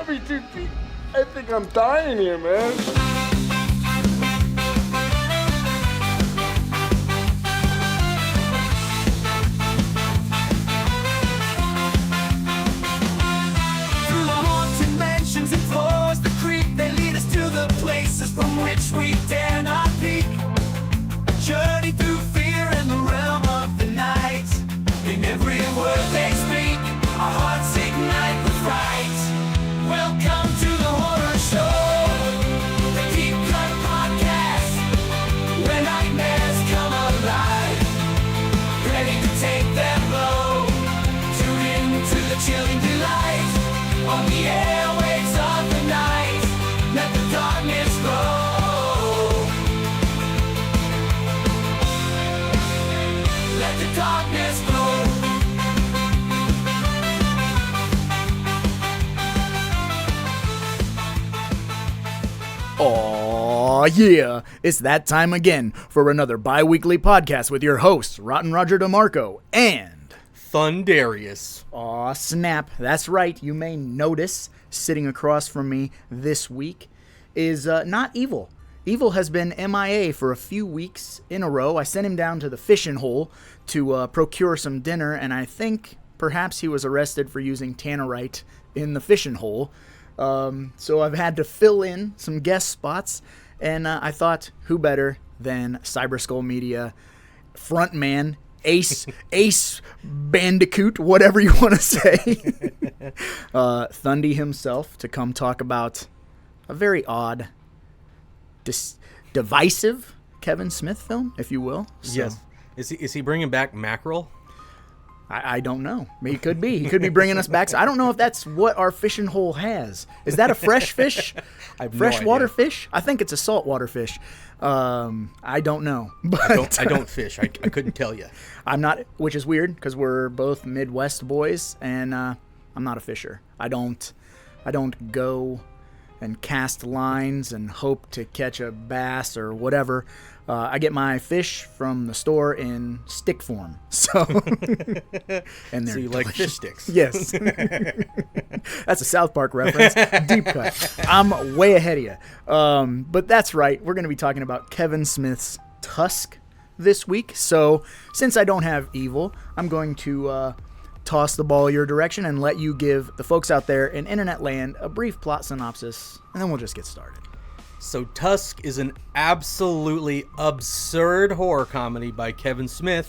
be too deep. I think I'm dying here, man. Through the haunted mansions and floors, the creep, they lead us to the places from which we dare not peek. A journey through fear and the realm of the night. In every word they speak, our hearts ignite with fright. Welcome to the horror show, the Deep Cut Podcast, where nightmares come alive, ready to take their blow. Tune in to the chilling delight on the airwaves of the night. Let the darkness grow. Let the darkness grow. Aw, yeah, it's that time again for another bi-weekly podcast with your hosts, Rotten Roger DeMarco and Thundarius. Aw, snap, that's right, you may notice sitting across from me this week is not Evil. Evil has been MIA for a few weeks in a row. I sent him down to the fishing hole to procure some dinner, and I think perhaps he was arrested for using tannerite in the fishing hole. So I've had to fill in some guest spots, and I thought, who better than Cyber Skull Media frontman, Ace Bandicoot, whatever you want to say, Thundy himself, to come talk about a very odd, divisive Kevin Smith film, if you will. So, Yes. Is he bringing back mackerel? I don't know. He could be. He could be bringing us back. I don't know if that's what our fishing hole has. Is that a fresh fish? I have no Freshwater idea. fish? I think it's a saltwater fish. I don't know. But I don't fish. I couldn't tell you. I'm not, which is weird because we're both Midwest boys, and I'm not a fisher. I don't go and cast lines and hope to catch a bass or whatever. I get my fish from the store in stick form. So, and they're So you like delicious. fish sticks? Yes. That's a South Park reference. Deep cut. I'm way ahead of you. But that's right. We're going to be talking about Kevin Smith's Tusk this week. So since I don't have Evil, I'm going to toss the ball your direction and let you give the folks out there in internet land a brief plot synopsis, and then we'll just get started. So Tusk is an absolutely absurd horror comedy by Kevin Smith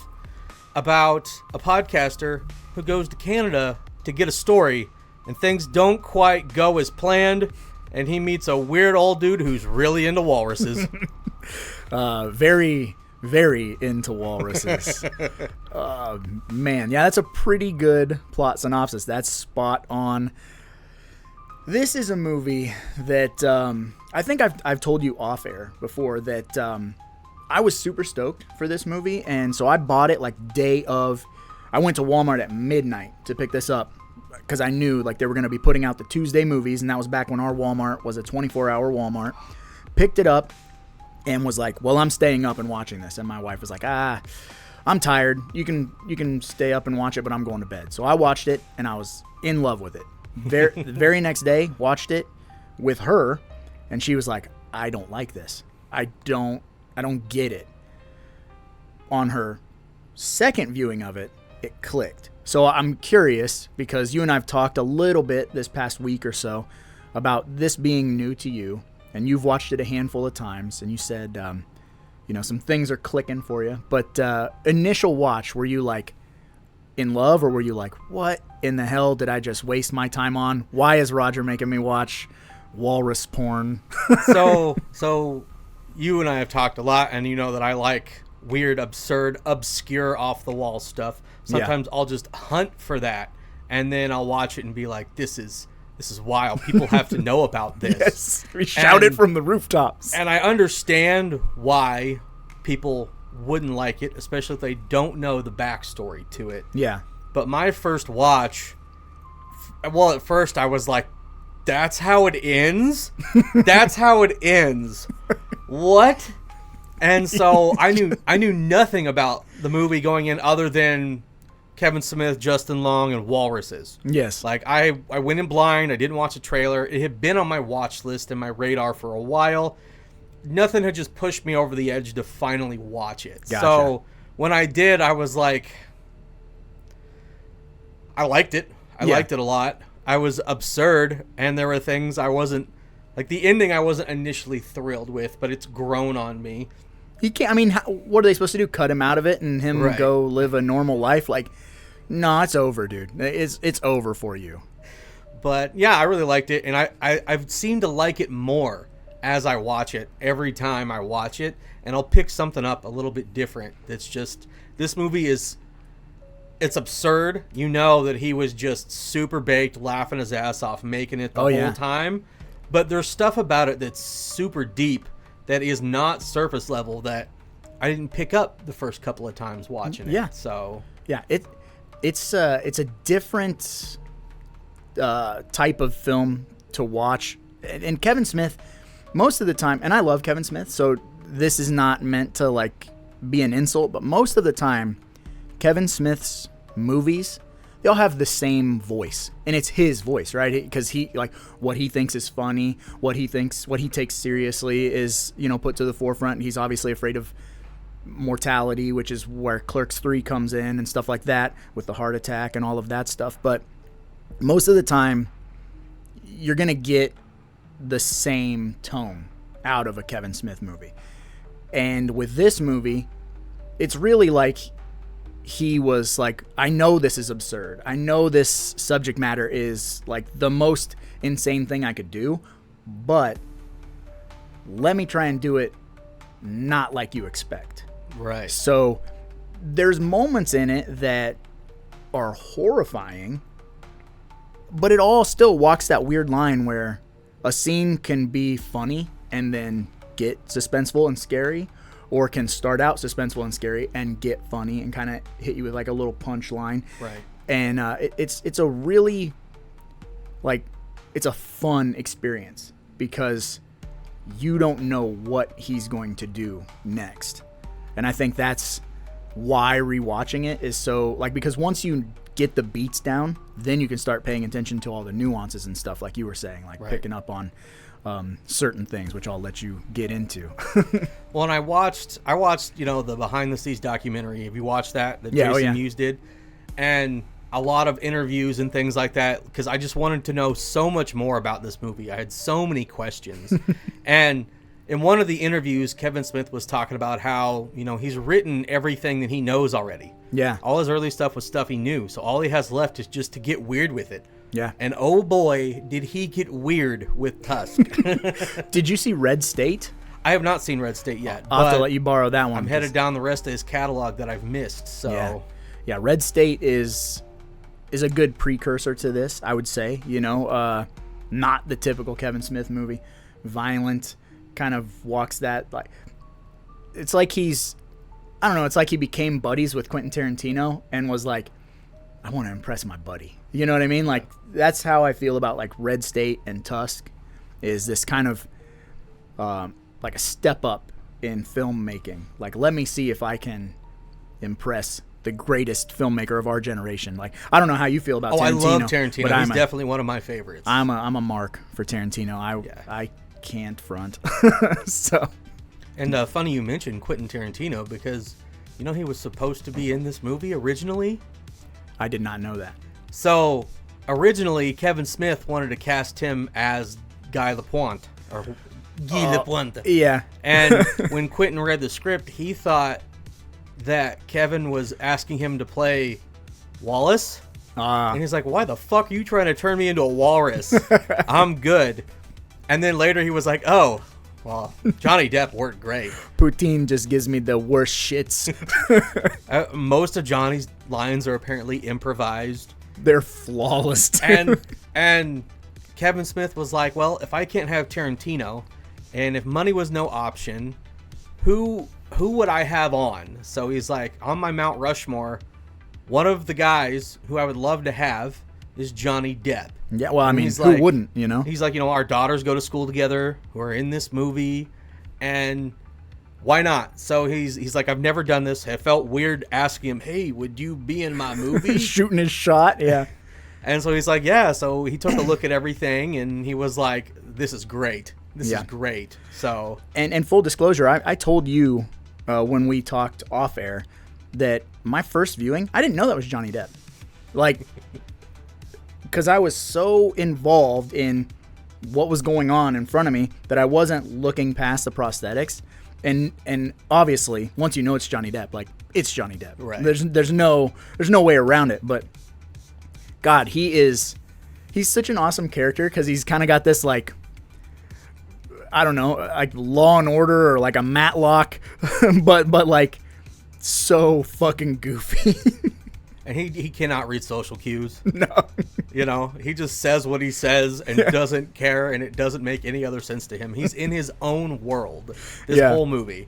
about a podcaster who goes to Canada to get a story, and things don't quite go as planned, and he meets a weird old dude who's really into walruses. Very, very into walruses. Man, yeah, that's a pretty good plot synopsis. That's spot on. This is a movie that I think I've told you off air before that I was super stoked for this movie, and so I bought it like day of. I went to Walmart at midnight to pick this up because I knew like they were going to be putting out the Tuesday movies, and that was back when our Walmart was a 24-hour Walmart. Picked it up and was like, well, I'm staying up and watching this, and my wife was like, I'm tired. You can stay up and watch it, but I'm going to bed. So I watched it, and I was in love with it. The very next day, watched it with her, and she was like, I don't like this. I don't get it. On her second viewing of it, it clicked. So I'm curious, because you and I have talked a little bit this past week or so about this being new to you, and you've watched it a handful of times, and you said, some things are clicking for you. But initial watch, were you like in love, or were you like, what in the hell did I just waste my time on? Why is Roger making me watch walrus porn? So you and I have talked a lot, and you know that I like weird, absurd, obscure, off-the-wall stuff. Sometimes I'll just hunt for that, and then I'll watch it and be like, this is wild. People have to know about this. Yes, we shout it from the rooftops. And I understand why people wouldn't like it, especially if they don't know the backstory to it. Yeah. But my first watch, well, at first I was like, that's how it ends? That's how it ends. What? And so I knew nothing about the movie going in other than Kevin Smith, Justin Long, and Walrus is. Yes. Like, I went in blind. I didn't watch the trailer. It had been on my watch list and my radar for a while. Nothing had just pushed me over the edge to finally watch it. Gotcha. So when I did, I was like, I liked it. I liked it a lot. I was absurd, and there were things I wasn't, like the ending I wasn't initially thrilled with, but it's grown on me. He can't. I mean, what are they supposed to do? Cut him out of it and him go live a normal life? Like, no, it's over, dude. It's over for you. But yeah, I really liked it, and I've seemed to like it more as I watch it. Every time I watch it, and I'll pick something up a little bit different. That's just, this movie is, it's absurd. You know that he was just super baked, laughing his ass off, making it the whole time. But there's stuff about it that's super deep, that is not surface level, that I didn't pick up the first couple of times watching it. Yeah. So yeah, it's a different type of film to watch. And Kevin Smith, most of the time, and I love Kevin Smith, so this is not meant to like be an insult, but most of the time, Kevin Smith's movies, they all have the same voice, and it's his voice, right? Because he, like, what he thinks is funny, what he takes seriously is, you know, put to the forefront. He's obviously afraid of mortality, which is where Clerks 3 comes in and stuff like that, with the heart attack and all of that stuff. But most of the time, you're gonna get the same tone out of a Kevin Smith movie. And with this movie, it's really like he was like, I know this is absurd. I know this subject matter is like the most insane thing I could do, but let me try and do it not like you expect. right. So there's moments in it that are horrifying, but it all still walks that weird line where a scene can be funny and then get suspenseful and scary, or can start out suspenseful and scary and get funny and kind of hit you with like a little punchline. Right. And it's a really, like, it's a fun experience because you don't know what he's going to do next. And I think that's why rewatching it is so, like, because once you get the beats down, then you can start paying attention to all the nuances and stuff, like you were saying, like picking up on certain things, which I'll let you get into. Well, and I watched, you know, the behind the scenes documentary. Have you watched that Yeah, Jason Mewes did? And a lot of interviews and things like that, because I just wanted to know so much more about this movie. I had so many questions. And in one of the interviews, Kevin Smith was talking about how, you know, he's written everything that he knows already. Yeah. All his early stuff was stuff he knew. So all he has left is just to get weird with it. Yeah. And oh boy, did he get weird with Tusk. Did you see Red State? I have not seen Red State yet. I'll have but to let you borrow that one. I'm headed down the rest of his catalog that I've missed. So yeah, Red State is a good precursor to this, I would say. You know, not the typical Kevin Smith movie. Violent, kind of walks that, like, it's like he's, I don't know, it's like he became buddies with Quentin Tarantino and was like, I want to impress my buddy. You know what I mean? Like, that's how I feel about like Red State and Tusk, is this kind of like a step up in filmmaking. Like, let me see if I can impress the greatest filmmaker of our generation. Like, I don't know how you feel about Tarantino. I love Tarantino. But He's definitely one of my favorites. I'm a mark for Tarantino. I can't front. So. And funny you mentioned Quentin Tarantino, because, you know, he was supposed to be in this movie originally. I did not know that. So, originally, Kevin Smith wanted to cast him as Guy Lapointe, or Guy Lapointe. Yeah. And when Quentin read the script, he thought that Kevin was asking him to play Wallace. And he's like, why the fuck are you trying to turn me into a walrus? I'm good. And then later he was like, oh, well, Johnny Depp worked great. Poutine just gives me the worst shits. Most of Johnny's lines are apparently improvised. They're flawless. And Kevin Smith was like, well, if I can't have Tarantino, and if money was no option, who would I have on? So he's like, on my Mount Rushmore, one of the guys who I would love to have is Johnny Depp. Yeah, well, I mean, who like, wouldn't, you know? He's like, you know, our daughters go to school together who are in this movie, and why not? So he's like, I've never done this. It felt weird asking him, hey, would you be in my movie? Shooting his shot, yeah. And so he's like, yeah. So he took a look at everything, and he was like, this is great. This is great. So and full disclosure, I told you when we talked off air that my first viewing, I didn't know that was Johnny Depp. Like, because I was so involved in what was going on in front of me that I wasn't looking past the prosthetics. And obviously, once you know it's Johnny Depp, like, it's Johnny Depp. Right. There's no way around it. But God, he's such an awesome character because he's kind of got this, like, I don't know, like Law and Order or like a Matlock, but like so fucking goofy. And he cannot read social cues. No. You know, he just says what he says and doesn't care, and it doesn't make any other sense to him. He's in his own world, this whole movie.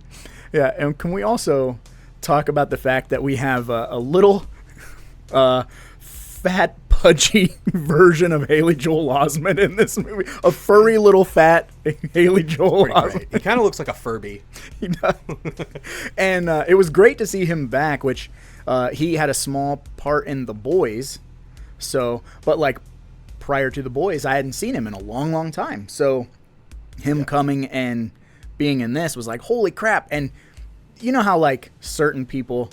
Yeah, and can we also talk about the fact that we have a little fat, pudgy version of Haley Joel Osment in this movie? A furry little fat Haley Joel Osment. Right. He kind of looks like a Furby. He does. And it was great to see him back, which he had a small part in The Boys. So, but like prior to The Boys, I hadn't seen him in a long, long time. So him coming and being in this was like, holy crap. And you know how like certain people,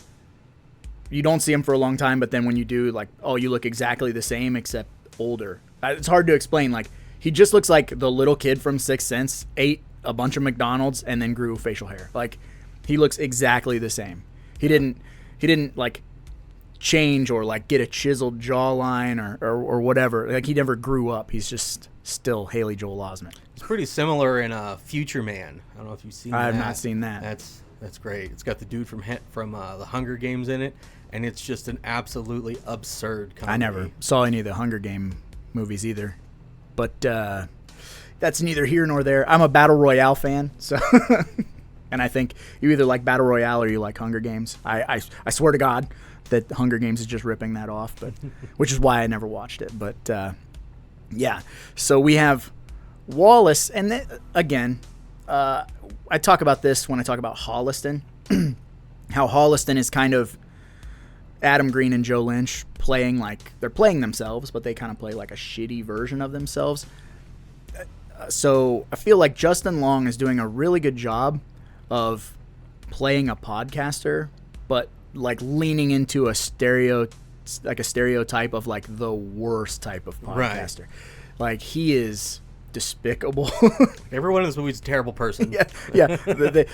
you don't see them for a long time, but then when you do, like, oh, you look exactly the same except older. It's hard to explain. Like, he just looks like the little kid from Sixth Sense, ate a bunch of McDonald's and then grew facial hair. Like, he looks exactly the same. He didn't like change or like get a chiseled jawline or whatever. Like, he never grew up. He's just still Haley Joel Osment. It's pretty similar in Future Man. I don't know if you've seen that. I have not seen that. That's great. It's got the dude from the Hunger Games in it, and it's just an absolutely absurd comedy. I never saw any of the Hunger Game movies either, but that's neither here nor there. I'm a Battle Royale fan, so and I think you either like Battle Royale or you like Hunger Games. I swear to God that Hunger Games is just ripping that off, but which is why I never watched it. But yeah, so we have Wallace, and again, I talk about this when I talk about Holliston, how Holliston is kind of Adam Green and Joe Lynch playing like they're playing themselves, but they kind of play like a shitty version of themselves. So I feel like Justin Long is doing a really good job of playing a podcaster, but like leaning into a stereotype of like the worst type of podcaster. Right. Like, he is despicable. Everyone in this movie is a terrible person. Yeah.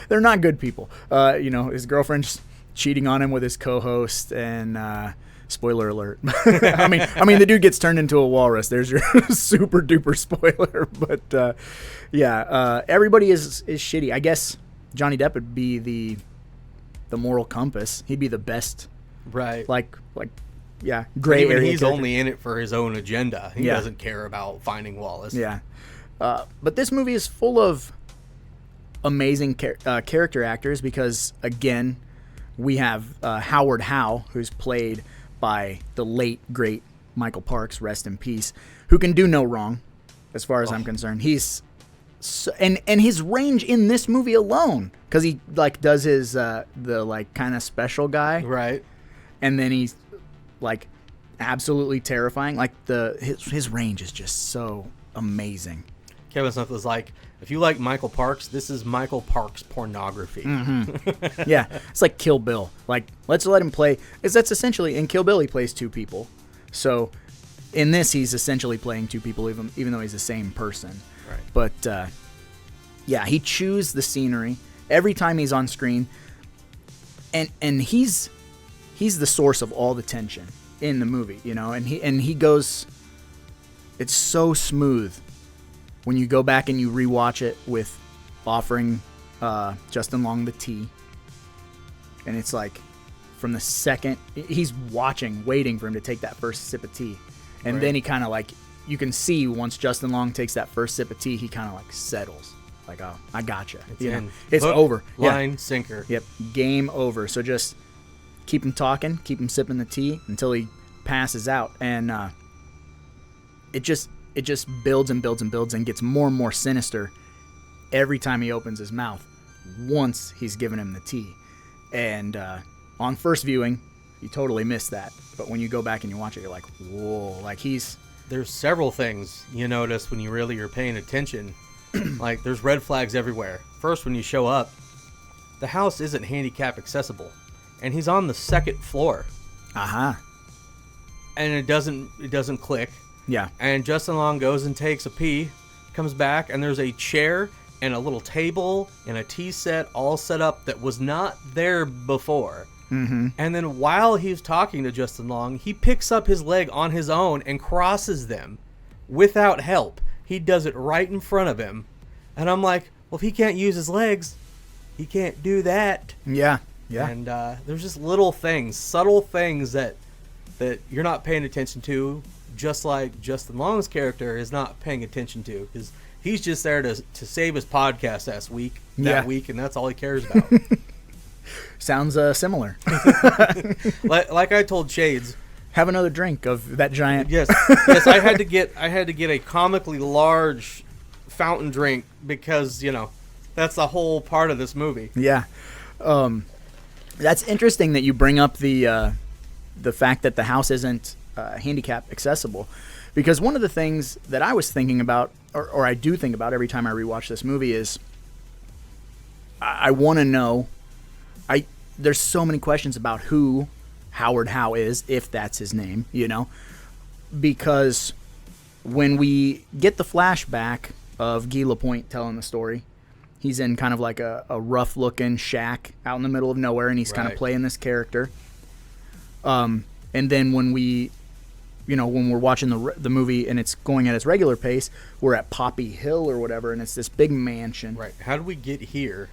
They're not good people. You know, his girlfriend's cheating on him with his co-host, and spoiler alert. I mean, the dude gets turned into a walrus. There's your super duper spoiler. But everybody is shitty. I guess Johnny Depp would be the moral compass. He'd be the best. Right. Like. Yeah, gray area. He's only in it for his own agenda. He doesn't care about finding Wallace. Yeah. But this movie is full of amazing character actors because, again, we have Howard Howe, who's played by the late, great Michael Parks, rest in peace, who can do no wrong, as far as I'm concerned. He's and his range in this movie alone, because he like does his the like kind of special guy, right, and then he's like absolutely terrifying. Like his range is just so amazing. Kevin Smith was like, if you like Michael Parks, this is Michael Parks pornography. Mm-hmm. Yeah, it's like Kill Bill. Like, let's let him play. That's essentially, in Kill Bill, he plays two people. So in this, he's essentially playing two people, even though he's the same person. Right. But yeah, he chews the scenery every time he's on screen, and he's the source of all the tension in the movie, you know. And he goes, it's so smooth when you go back and you rewatch it with offering Justin Long the tea. And it's like, from the second he's waiting for him to take that first sip of tea, and then he kind of like, you can see once Justin Long takes that first sip of tea, he kind of like settles, like, oh, I gotcha. It's Hook, over. Line, sinker. Yep, game over. So just keep him talking, keep him sipping the tea until he passes out, and it just builds and builds and builds and gets more and more sinister every time he opens his mouth. once he's given him the tea. And on first viewing, you totally miss that. But when you go back and you watch it, you're like, whoa, like There's several things you notice when you really are paying attention. Like, there's red flags everywhere. First, when you show up, the house isn't handicap accessible. And he's on the second floor. Uh-huh. And it doesn't click. Yeah. And Justin Long goes and takes a pee, comes back, and there's a chair and a little table and a tea set all set up that was not there before. Mm-hmm. And then while he's talking to Justin Long, he picks up his leg on his own and crosses them without help. He does it right in front of him. And I'm like, well, if he can't use his legs, he can't do that. Yeah. Yeah. And there's just little things, subtle things that you're not paying attention to, just like Justin Long's character is not paying attention to. Because he's just there to save his podcast that week, and that's all he cares about. Sounds similar. like I told Shades, have another drink of that giant. Yes, I had to get a comically large fountain drink because that's the whole part of this movie. Yeah, that's interesting that you bring up the fact that the house isn't handicap accessible, because one of the things that I was thinking about, or I do think about every time I rewatch this movie, is I want to know. There's so many questions about who Howard Howe is, if that's his name, because when we get the flashback of Guy Lapointe telling the story, he's in kind of like a rough-looking shack out in the middle of nowhere, and he's kind of playing this character. And then when when we're watching the movie and it's going at its regular pace, we're at Poppy Hill or whatever, and it's this big mansion. Right. How did we get here?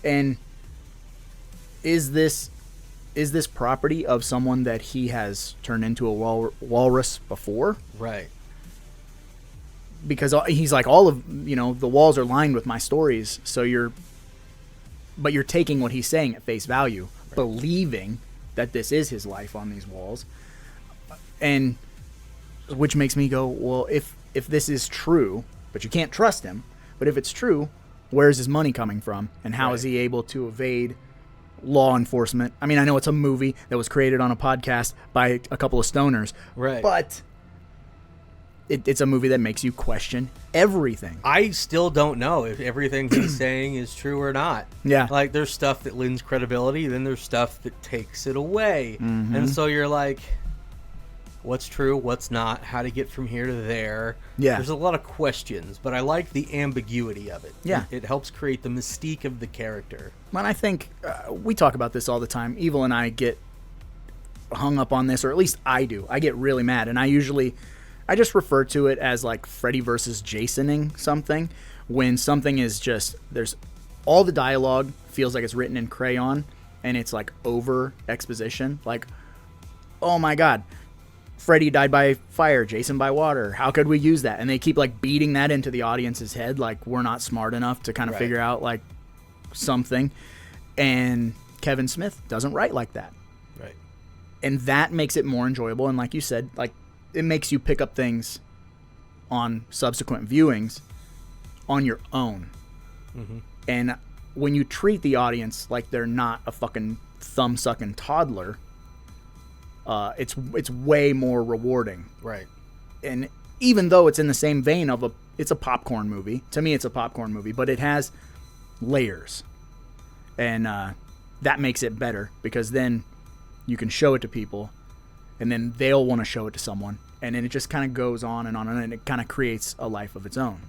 And is this property of someone that he has turned into a walrus before? Right. Because he's like, all of the walls are lined with my stories, so you're taking what he's saying at face value, believing that this is his life on these walls, and which makes me go, well, if this is true, but you can't trust him, but if it's true, where's his money coming from, and how is he able to evade law enforcement? I mean, I know it's a movie that was created on a podcast by a couple of stoners, right? But it's a movie that makes you question everything. I still don't know if everything he's saying is true or not. Yeah. Like, there's stuff that lends credibility, then there's stuff that takes it away. Mm-hmm. And so you're like, what's true, what's not, how to get from here to there. Yeah. There's a lot of questions, but I like the ambiguity of it. Yeah. It helps create the mystique of the character. And I think we talk about this all the time. Evil and I get hung up on this, or at least I do. I get really mad, and I just refer to it as like Freddy versus Jasoning something, when something is just, there's all the dialogue feels like it's written in crayon, and it's like over exposition. Like, oh my God, Freddy died by fire, Jason by water. How could we use that? And they keep like beating that into the audience's head, like we're not smart enough to kind of figure out like something. And Kevin Smith doesn't write like that. Right. And that makes it more enjoyable. And like you said, like, it makes you pick up things on subsequent viewings on your own. Mm-hmm. And when you treat the audience like they're not a fucking thumb-sucking toddler, it's way more rewarding. Right. And even though it's in the same vein of it's a popcorn movie. To me, it's a popcorn movie, but it has layers. And that makes it better, because then you can show it to people, and then they'll want to show it to someone, and then it just kind of goes on, and it kind of creates a life of its own.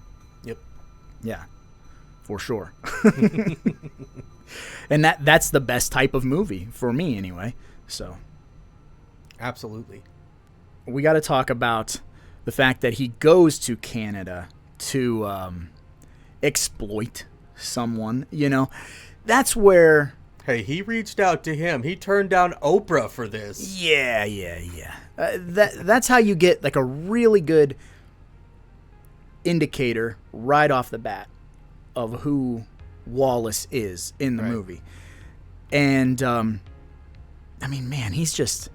Yep. Yeah, for sure. And that's the best type of movie for me, anyway. So, absolutely. We got to talk about the fact that he goes to Canada to exploit someone. That's where. Hey, he reached out to him. He turned down Oprah for this. Yeah. That's how you get like a really good indicator right off the bat of who Wallace is in the movie. And I mean, man, he's just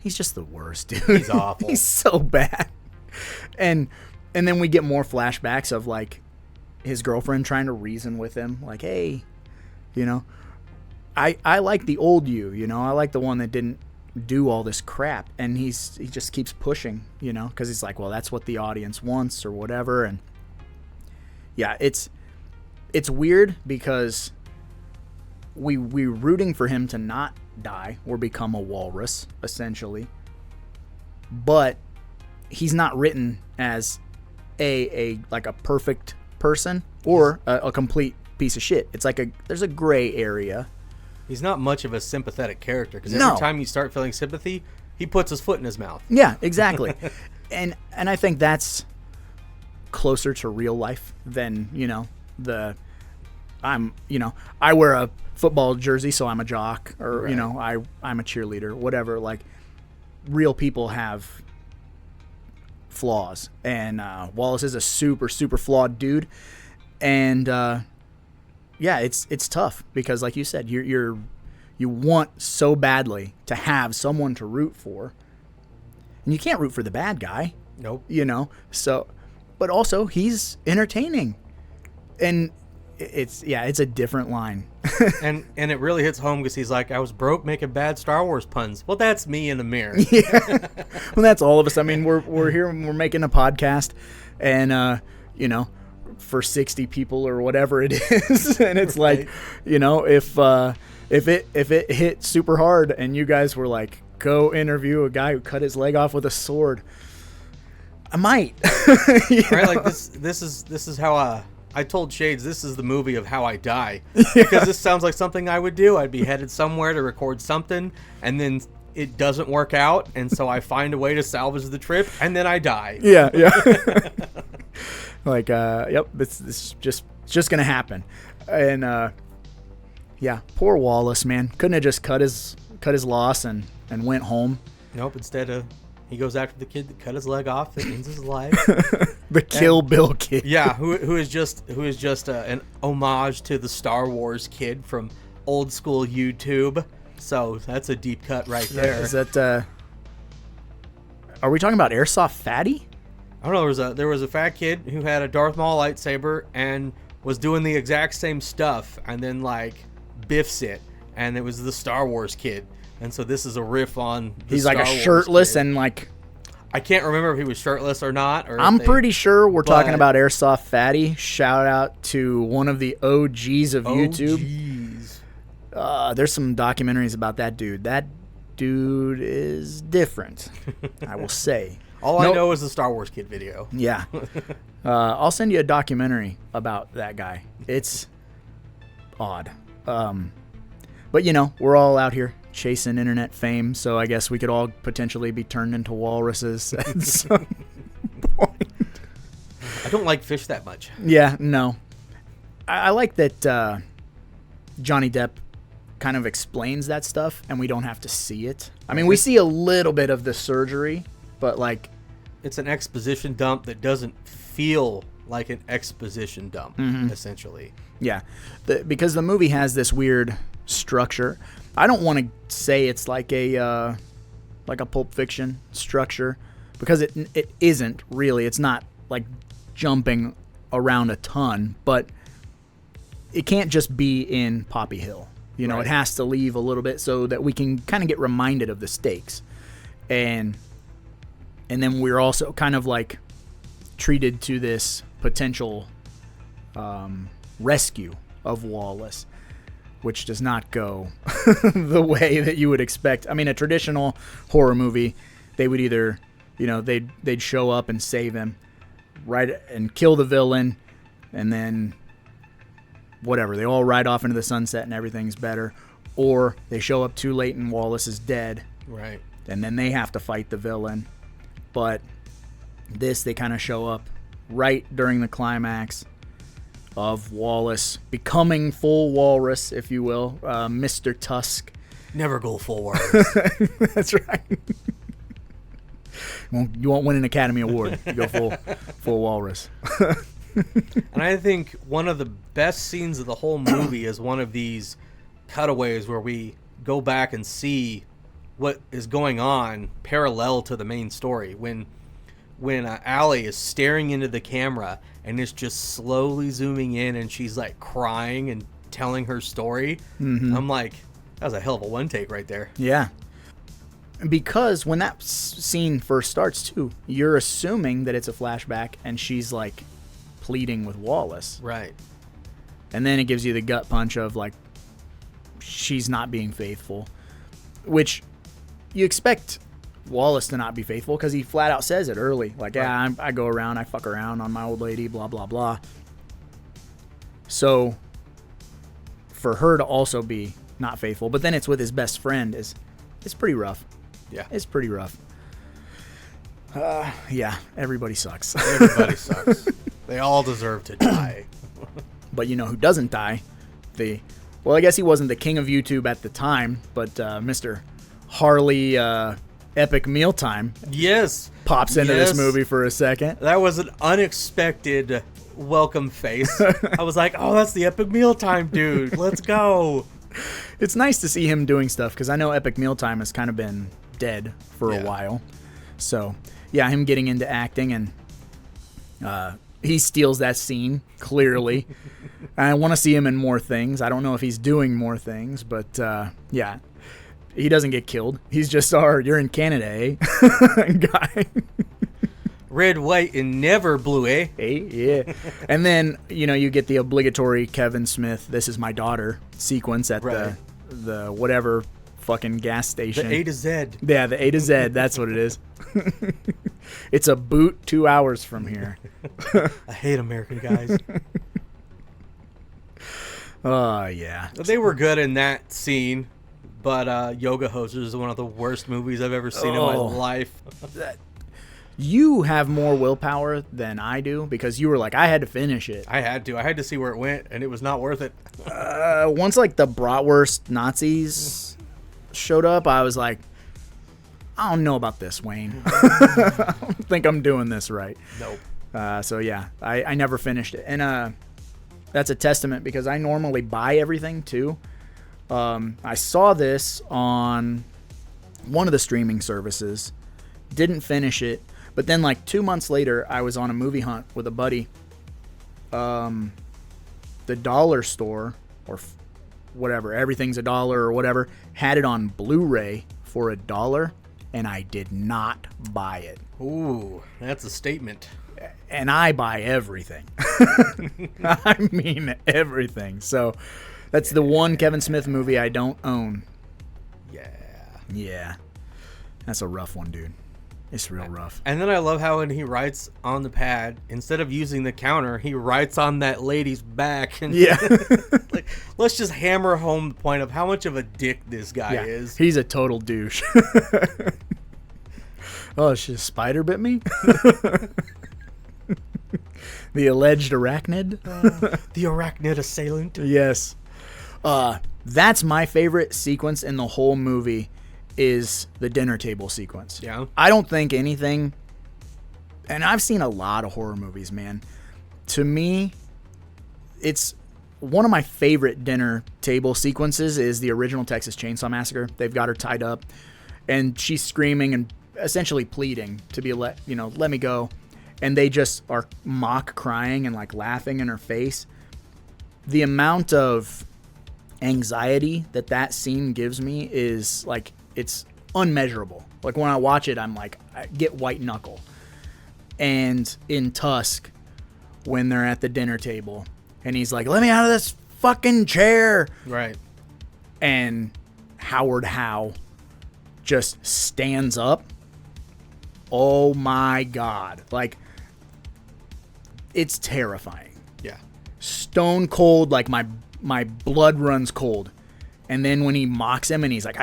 the worst, dude. He's awful. He's so bad. And then we get more flashbacks of like his girlfriend trying to reason with him, like, hey, You know, I like the old you. You know, I like the one that didn't do all this crap, and he just keeps pushing. You know, because he's like, well, that's what the audience wants or whatever. And yeah, it's weird because we're rooting for him to not die or become a walrus, essentially. But he's not written as a perfect person or a complete piece of shit. It's like there's a gray area. He's not much of a sympathetic character because No. every time you start feeling sympathy, he puts his foot in his mouth. Yeah, exactly. and I think that's closer to real life than, you know, I wear a football jersey, so I'm a jock, or Right. you know, I'm a cheerleader, whatever. Like, real people have flaws, and Wallace is a super flawed dude, and yeah, it's tough because, like you said, you want so badly to have someone to root for, and you can't root for the bad guy. Nope. You know, so, but also he's entertaining, and it's a different line. and it really hits home because he's like, I was broke making bad Star Wars puns. Well, that's me in the mirror. Yeah. Well, that's all of us. I mean, we're here, we're making a podcast, and you know, for 60 people or whatever it is, and it's like, you know, if it hit super hard and you guys were like, go interview a guy who cut his leg off with a sword, I might. Right? Like this is how I told Shades this is the movie of how I die. Because this sounds like something I would do. I'd be headed somewhere to record something, and then it doesn't work out, and so I find a way to salvage the trip, and then I die. Yeah. Like, yep, this is just gonna happen. And yeah, poor Wallace, man, couldn't have just cut his loss and went home. Nope. Instead, he goes after the kid that cut his leg off. That ends his life. The Kill Bill kid. Yeah, who is just an homage to the Star Wars kid from old school YouTube. So that's a deep cut right there. Is that? Are we talking about Airsoft Fatty? I don't know. There was a fat kid who had a Darth Maul lightsaber and was doing the exact same stuff, and then like biffs it, and it was the Star Wars kid. And so this is a riff on. He's like a shirtless and like. I can't remember if he was shirtless or not. I'm pretty sure we're talking about Airsoft Fatty. Shout out to one of the OGs of YouTube. There's some documentaries about that dude. That dude is different, I will say. I know is the Star Wars kid video. Yeah. I'll send you a documentary about that guy. It's odd. But, you know, we're all out here chasing internet fame, so I guess we could all potentially be turned into walruses at some point. I don't like fish that much. Yeah, no. I like that Johnny Depp kind of explains that stuff, and we don't have to see it. I mean, we see a little bit of the surgery, but like... It's an exposition dump that doesn't feel like an exposition dump, essentially. Yeah, because the movie has this weird structure. I don't want to say it's like a Pulp Fiction structure, because it isn't really. It's not like jumping around a ton, but it can't just be in Poppy Hill. You know, It has to leave a little bit so that we can kind of get reminded of the stakes. And then we're also kind of like treated to this potential rescue of Wallace, which does not go the way that you would expect. I mean, a traditional horror movie, they would either, you know, they'd show up and save him, right, and kill the villain, and then whatever, they all ride off into the sunset and everything's better, or they show up too late and Wallace is dead, right, and then they have to fight the villain. But this, they kind of show up right during the climax of Wallace becoming full walrus, if you will, Mr. Tusk. Never go full walrus. That's right. You won't win an Academy Award. You go full walrus. And I think one of the best scenes of the whole movie is one of these cutaways where we go back and see what is going on parallel to the main story. When Allie is staring into the camera and it's just slowly zooming in, and she's like crying and telling her story. I'm like, that was a hell of a one take right there. Yeah. Because when that scene first starts, too, you're assuming that it's a flashback and she's, like, pleading with Wallace. Right. And then it gives you the gut punch of, like, she's not being faithful. Which you expect Wallace to not be faithful because he flat out says it early. Like, yeah, I go around, I fuck around on my old lady, blah, blah, blah. So, for her to also be not faithful, but then it's with his best friend, it's pretty rough. Yeah. It's pretty rough. Yeah, everybody sucks. Everybody sucks. They all deserve to die. But you know who doesn't die? Well, I guess he wasn't the king of YouTube at the time, but Mr. Harley Epic Mealtime Yes. pops into this movie for a second. That was an unexpected welcome face. I was like, oh, that's the Epic Mealtime dude. Let's go. It's nice to see him doing stuff because I know Epic Mealtime has kind of been dead for a while. So, yeah, him getting into acting and he steals that scene, clearly. I want to see him in more things. I don't know if he's doing more things, but yeah, he doesn't get killed. He's just you're in Canada, eh? Guy. Red, white, and never blue, eh? Hey, yeah. And then, you get the obligatory Kevin Smith, "This is my daughter" sequence at the whatever fucking gas station. The A to Z. Yeah, the A to Z. That's what it is. It's a boot 2 hours from here. I hate American guys. Oh, yeah. They were good in that scene, but Yoga Hosers is one of the worst movies I've ever seen in my life. You have more willpower than I do because you were like, I had to finish it. I had to see where it went, and it was not worth it. Once, like, the bratwurst Nazis showed up, I was like, I don't know about this, Wayne. I don't think I'm doing this right. Nope. So, yeah, I never finished it. And that's a testament because I normally buy everything, too. I saw this on one of the streaming services, didn't finish it, but then, like, 2 months later, I was on a movie hunt with a buddy. The dollar store, or whatever, everything's $1 or whatever, had it on Blu-ray for $1, and I did not buy it. Ooh, that's a statement. And I buy everything. I mean everything. So that's the one Kevin Smith movie I don't own. Yeah. That's a rough one, dude. It's real rough. And then I love how when he writes on the pad, instead of using the counter, he writes on that lady's back. And Yeah. like, let's just hammer home the point of how much of a dick this guy is. He's a total douche. Oh, she spider bit me? The alleged arachnid? The arachnid assailant. Yes. That's my favorite sequence in the whole movie is the dinner table sequence. Yeah. I don't think anything, and I've seen a lot of horror movies, man. To me, it's one of my favorite dinner table sequences is the original Texas Chainsaw Massacre. They've got her tied up, and she's screaming and essentially pleading to be let me go. And they just are mock crying and like laughing in her face. The amount of anxiety that scene gives me is like, it's unmeasurable. Like when I watch it, I'm like, I get white knuckle. And in Tusk, when they're at the dinner table and he's like, let me out of this fucking chair. Right. And Howard Howe just stands up. Oh my God. Like, it's terrifying. Yeah. Stone cold, like my blood runs cold. And then when he mocks him and he's like,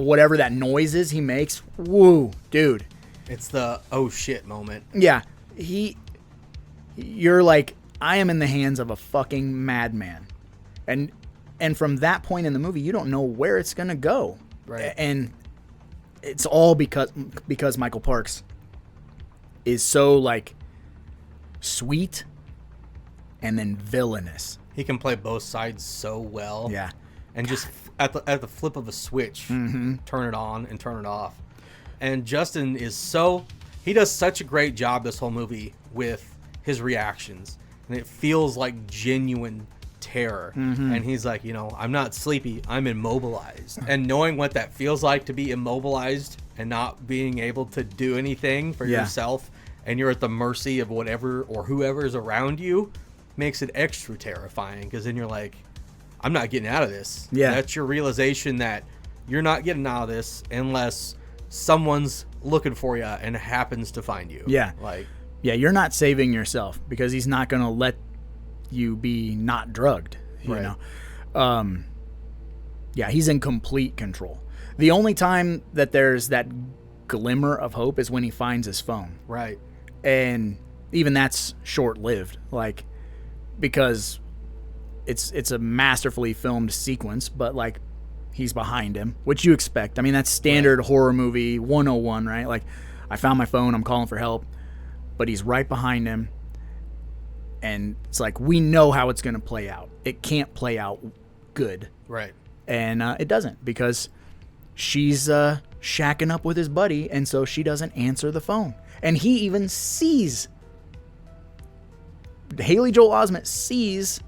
whatever that noise is he makes, woo, dude. It's the oh shit moment. Yeah. You're like, I am in the hands of a fucking madman. And from that point in the movie, you don't know where it's going to go. Right. And it's all because Michael Parks is so like sweet and then villainous. He can play both sides so well. Yeah. And just at the flip of a switch, turn it on and turn it off. And Justin he does such a great job this whole movie with his reactions. And it feels like genuine terror. And he's like, you know, I'm not sleepy, I'm immobilized. And knowing what that feels like to be immobilized and not being able to do anything for yourself, and you're at the mercy of whatever or whoever's around you, makes it extra terrifying, because then you're like, I'm not getting out of this. Yeah. That's your realization that you're not getting out of this unless someone's looking for you and happens to find you. Yeah. Like, yeah, you're not saving yourself, because he's not going to let you be not drugged, you know. Yeah, he's in complete control. The only time that there's that glimmer of hope is when he finds his phone. right. And even that's short-lived, like, because it's a masterfully filmed sequence, but like, he's behind him, which you expect. I mean, that's standard horror movie 101, right? Like, I found my phone, I'm calling for help, but he's right behind him, and it's like, we know how it's going to play out. It can't play out good. Right. And it doesn't, because she's shacking up with his buddy, and so she doesn't answer the phone. And he even sees, Haley Joel Osment sees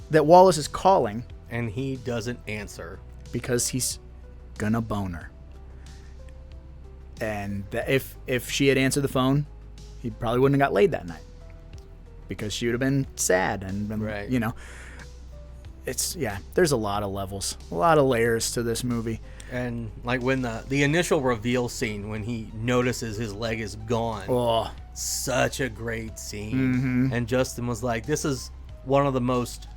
that Wallace is calling, And he doesn't answer. because he's gonna bone her. And if she had answered the phone, he probably wouldn't have got laid that night, because she would have been sad and been, Right. you know. It's, yeah, there's a lot of levels, a lot of layers to this movie. And like when the initial reveal scene, when he notices his leg is gone, Oh, such a great scene. And Justin was like, this is one of the most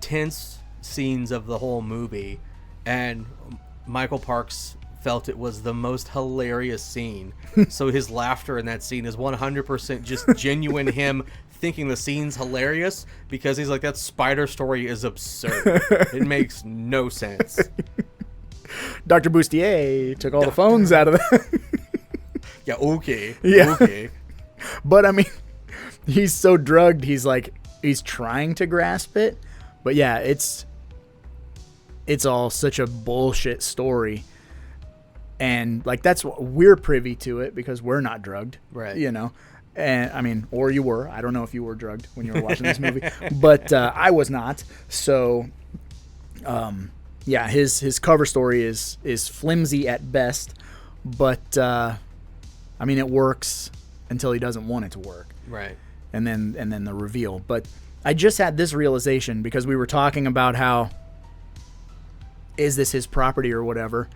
tense scenes of the whole movie. And Michael Parks felt it was the most hilarious scene. So his laughter in that scene is 100% just genuine him thinking the scene's hilarious, because he's like, that spider story is absurd. It makes no sense. Dr. Bustier took all the phones out of that. Yeah, okay. Yeah. Okay. But I mean, he's so drugged, he's like, he's trying to grasp it. But yeah, it's all such a bullshit story. And like, that's what we're privy to it, because we're not drugged. Right. You know? And I mean, or you were. I don't know if you were drugged when you were watching this movie, but I was not. So, yeah, his cover story is flimsy at best, but I mean, it works until he doesn't want it to work. Right. And then the reveal. But I just had this realization, because we were talking about how, is this his property or whatever.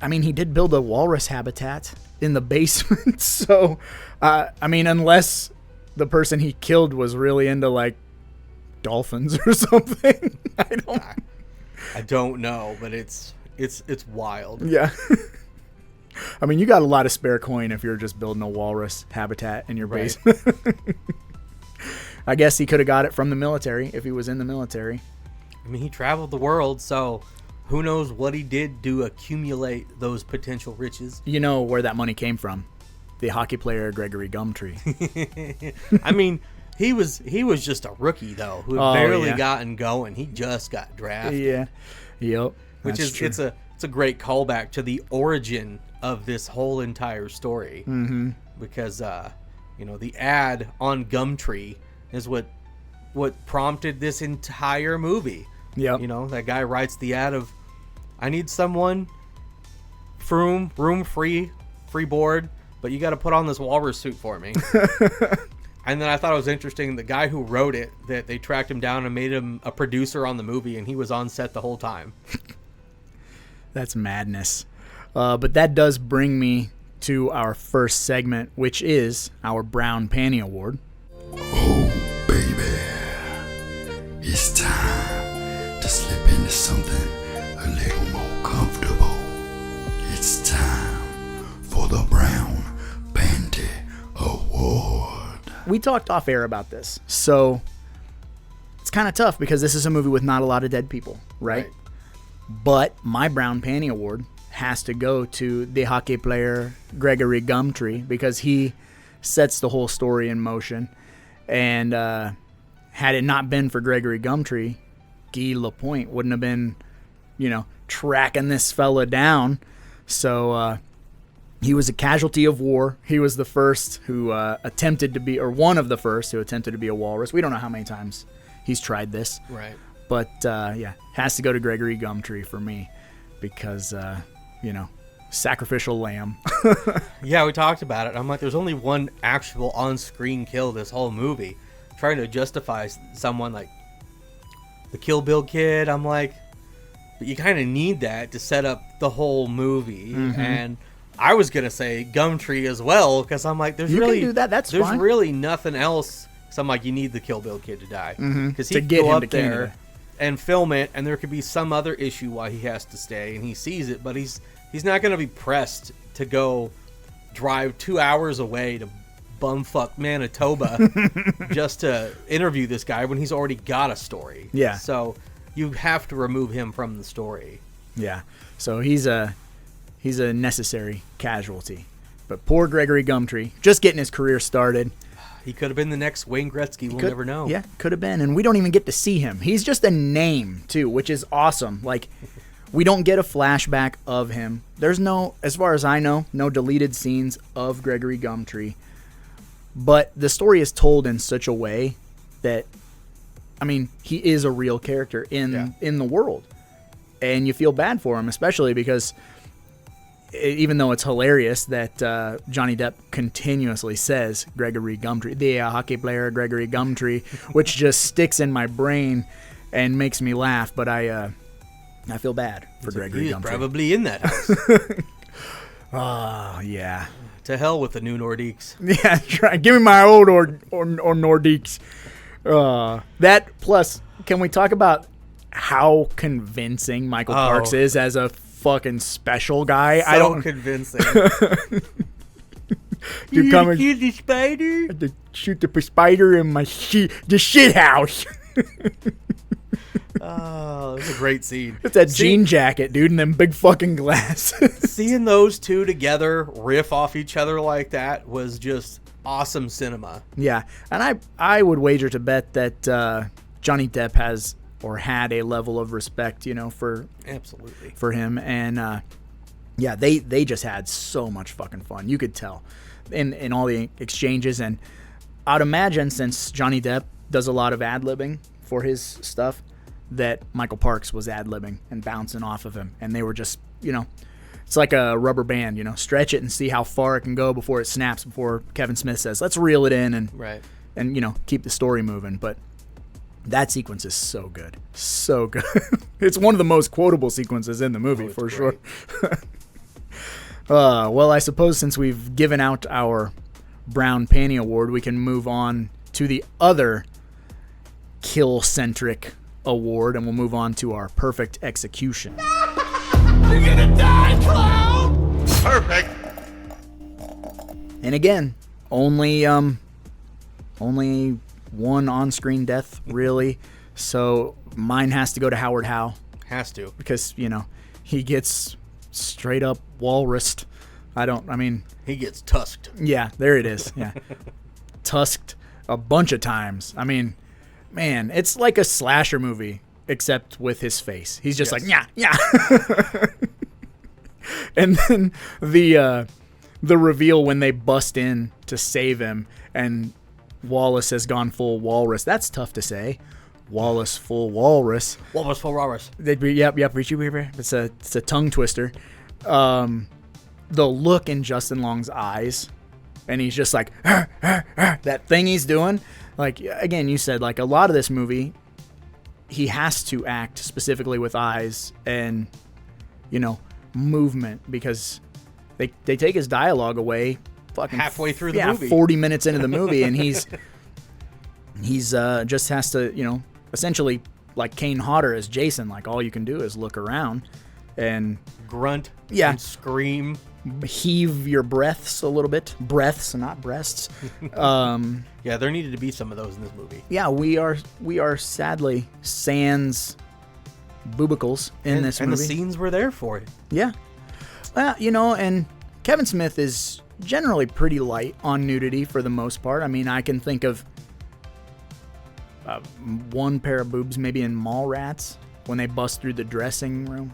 I mean, he did build a walrus habitat in the basement. So, I mean, unless the person he killed was really into like dolphins or something. I don't know, but it's wild. Yeah. I mean, you got a lot of spare coin if you're just building a walrus habitat in your Right. basement. I guess he could have got it from the military if he was in the military. I mean, he traveled the world, so who knows what he did to accumulate those potential riches. You know where that money came from. The hockey player Gregory Gumtree. I mean, he was just a rookie though, who had barely gotten going. He just got drafted. Yeah. Yep. Which that's is true. it's a great callback to the origin of this whole entire story. Mm-hmm. Because you know, the ad on Gumtree is what prompted this entire movie. Yep. You know, that guy writes the ad of, I need someone, room free board, but you got to put on this walrus suit for me. And then I thought it was interesting, the guy who wrote it, that they tracked him down and made him a producer on the movie, and he was on set the whole time. That's madness. But that does bring me to our first segment, which is our Brown Panty Award. Oh, baby. It's time to slip into something a little more comfortable. It's time for the Brown Panty Award. We talked off air about this, so it's kind of tough, because this is a movie with not a lot of dead people, right? But my Brown Panty Award has to go to the hockey player Gregory Gumtree, because he sets the whole story in motion. And had it not been for Gregory Gumtree, Guy Lapointe wouldn't have been, you know, tracking this fella down. So He was a casualty of war. He was the first who attempted to be, or one of the first who attempted to be a walrus. We don't know how many times he's tried this. Right. But, has to go to Gregory Gumtree for me because, sacrificial lamb. Yeah, we talked about it. I'm like, there's only one actual on-screen kill this whole movie. Trying to justify someone like the Kill Bill kid, I'm like, but you kind of need that to set up the whole movie. Mm-hmm. And I was gonna say Gumtree as well because I'm like, there's You really can do that. That's there's fine. really nothing else. So I'm like, you need the Kill Bill kid to die because he To could get go him up to there Canada. and film it, and there could be some other issue why he has to stay, and he sees it, but he's not gonna be pressed to go drive 2 hours away to bumfuck Manitoba just to interview this guy when he's already got a story. Yeah. So you have to remove him from the story. Yeah. So he's a necessary casualty. But poor Gregory Gumtree, just getting his career started. He could have been the next Wayne Gretzky. We'll never know. Yeah, could have been. And we don't even get to see him. He's just a name, too, which is awesome. Like, we don't get a flashback of him. There's no, as far as I know, no deleted scenes of Gregory Gumtree. But the story is told in such a way that, I mean, he is a real character in the world. And you feel bad for him, especially because even though it's hilarious that Johnny Depp continuously says Gregory Gumtree, the hockey player Gregory Gumtree, which just sticks in my brain and makes me laugh. But I feel bad for Gregory He's Gumtree. probably in that house. Oh, yeah. To hell with the new Nordiques. Yeah, try. Give me my old or Nordiques. That plus, can we talk about how convincing Michael Parks is as a fucking special guy? So I don't convincing. You coming kill the spider? to shoot the spider in my the shit house. Oh, it's a great scene. It's that jean jacket, dude, and them big fucking glasses. Seeing those two together riff off each other like that was just awesome cinema. Yeah, and I would wager to bet that Johnny Depp has or had a level of respect, for Absolutely. for him, and they just had so much fucking fun. You could tell in all the exchanges, and I'd imagine since Johnny Depp does a lot of ad-libbing for his stuff, that Michael Parks was ad-libbing and bouncing off of him, and they were just, it's like a rubber band, stretch it and see how far it can go before it snaps, before Kevin Smith says, let's reel it in and keep the story moving. But that sequence is so good. So good. It's one of the most quotable sequences in the movie, for sure. Well, I suppose since we've given out our Brown Panty Award, we can move on to the other kill-centric award, and we'll move on to our perfect execution. You're gonna die, clown! Perfect. And again, only one on-screen death, really. So mine has to go to Howard Howe Has to. because, he gets straight up walrused. He gets tusked. Yeah, there it is. Yeah. Tusked a bunch of times. I mean, man, it's like a slasher movie, except with his face. He's just like, yeah. And then the reveal when they bust in to save him and Wallace has gone full walrus. That's tough to say. Wallace full walrus. Walrus for Walrus. Yep. It's a tongue twister. The look in Justin Long's eyes, and he's just like, that thing he's doing. Like, again, you said, like, a lot of this movie, he has to act specifically with eyes and, movement, because they take his dialogue away fucking Halfway through the movie. 40 minutes into the movie, and he's just has to, essentially, like Kane Hodder as Jason, like, all you can do is look around and Grunt. Yeah. And scream. heave your breaths a little bit. Breaths, not breasts. Yeah, there needed to be some of those in this movie. Yeah, we are sadly sans boobicles in this movie. And the scenes were there for it. Yeah. Well, and Kevin Smith is generally pretty light on nudity for the most part. I mean, I can think of one pair of boobs maybe in Mallrats when they bust through the dressing room.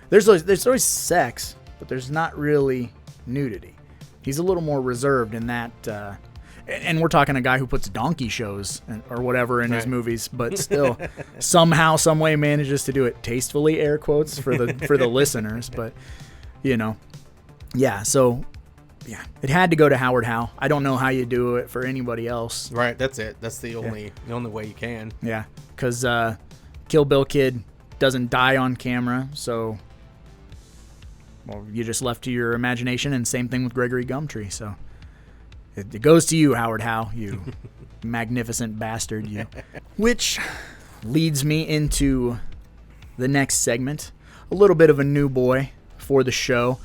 There's always sex, but there's not really nudity. He's a little more reserved in that. And we're talking a guy who puts donkey shows or whatever in his movies, but still somehow, some way manages to do it tastefully, air quotes for the listeners. But, you know, yeah. So, yeah, it had to go to Howard Howe. I don't know how you do it for anybody else. Right. That's it. That's the only way you can. Yeah, because Kill Bill Kid doesn't die on camera, so well, you're just left to your imagination. And same thing with Gregory Gumtree. So. It goes to you, Howard Howe, you magnificent bastard, you. Which leads me into the next segment. A little bit of a new boy for the show,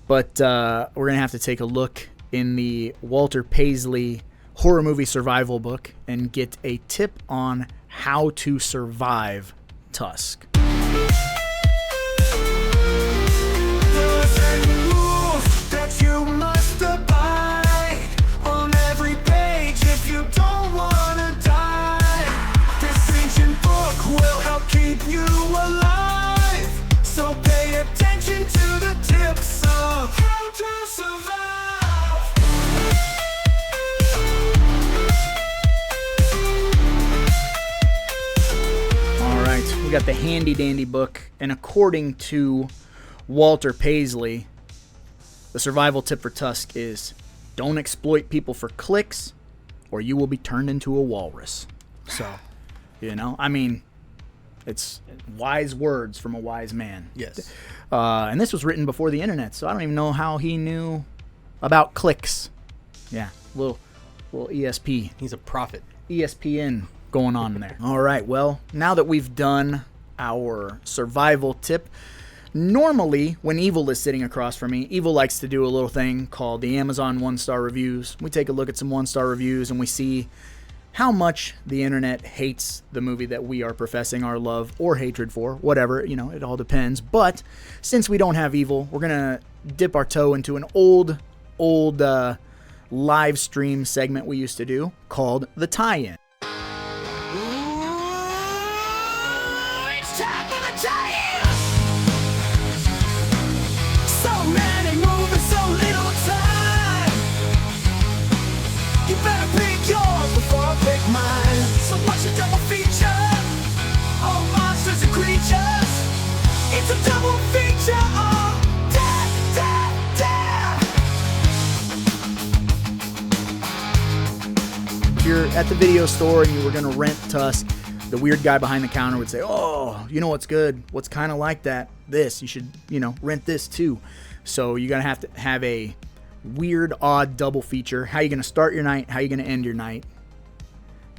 but we're going to have to take a look in the Walter Paisley horror movie survival book and get a tip on how to survive Tusk. You alive, so pay attention to the tips of how to survive. All right, we got the handy dandy book, and according to Walter Paisley, the survival tip for Tusk is don't exploit people for clicks or you will be turned into a walrus. So, you know, I mean, it's wise words from a wise man. Yes. And this was written before the internet, so I don't even know how he knew about clicks. Yeah, little ESP. He's a prophet. ESPN going on there. All right, well, now that we've done our survival tip, normally when Evil is sitting across from me, Evil likes to do a little thing called the Amazon 1-star reviews. We take a look at some 1-star reviews and we see how much the internet hates the movie that we are professing our love or hatred for, whatever, you know, it all depends. But since we don't have Evil, we're going to dip our toe into an old live stream segment we used to do called The Tie-In. It's time for the tie-in. So many movies, so little time. You better pick yours before I pick mine. So watch a double feature. All monsters and creatures. It's a double feature of death, death, death. If you're at the video store and you were going to rent Tusk, the weird guy behind the counter would say, oh, you know what's good? What's kind of like that? This. You should, rent this too. So you're going to have a weird, odd double feature. How you going to start your night? How you going to end your night?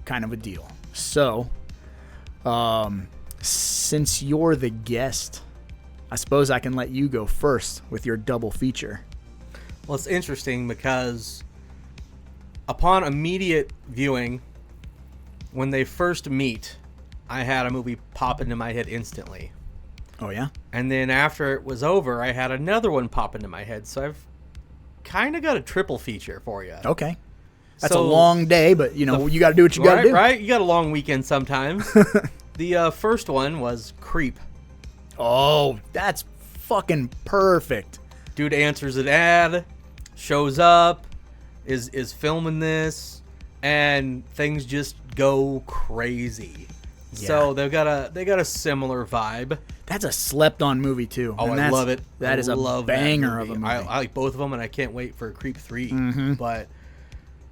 Kind of a deal. So, since you're the guest, I suppose I can let you go first with your double feature. Well, it's interesting because upon immediate viewing, when they first meet, I had a movie pop into my head instantly. Oh, yeah? And then after it was over, I had another one pop into my head. So I've kind of got a triple feature for you. Okay. That's a long day, but, you got to do what you got to do. Right? You got a long weekend sometimes. The first one was Creep. Oh, that's fucking perfect. Dude answers an ad, shows up, is filming this, and things just go crazy. Yeah. So they got a similar vibe. That's a slept-on movie too. Oh, and I love it. That is a banger of a movie. I like both of them, and I can't wait for Creep 3. Mm-hmm. But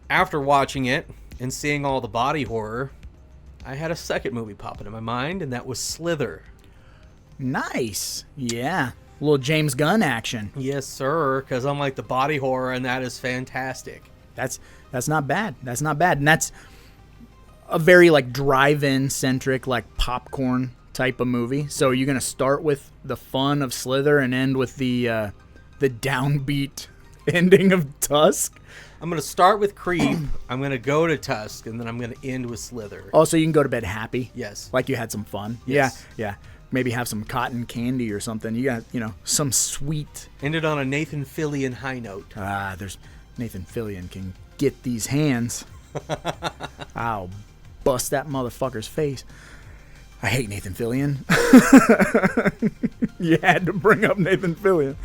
after watching it and seeing all the body horror, I had a second movie pop into my mind, and that was Slither. Nice. Yeah. A little James Gunn action. Yes, sir, because I'm like the body horror, and that is fantastic. That's not bad. That's not bad. And that's a very drive-in centric, popcorn type of movie. So you're gonna start with the fun of Slither and end with the downbeat ending of Tusk. I'm gonna start with Creep. I'm gonna go to Tusk, and then I'm gonna end with Slither. Oh, so you can go to bed happy. Yes. Like you had some fun. Yes. Yeah. Maybe have some cotton candy or something. You got, some sweet. Ended on a Nathan Fillion high note. There's Nathan Fillion can get these hands. I'll bust that motherfucker's face. I hate Nathan Fillion. You had to bring up Nathan Fillion.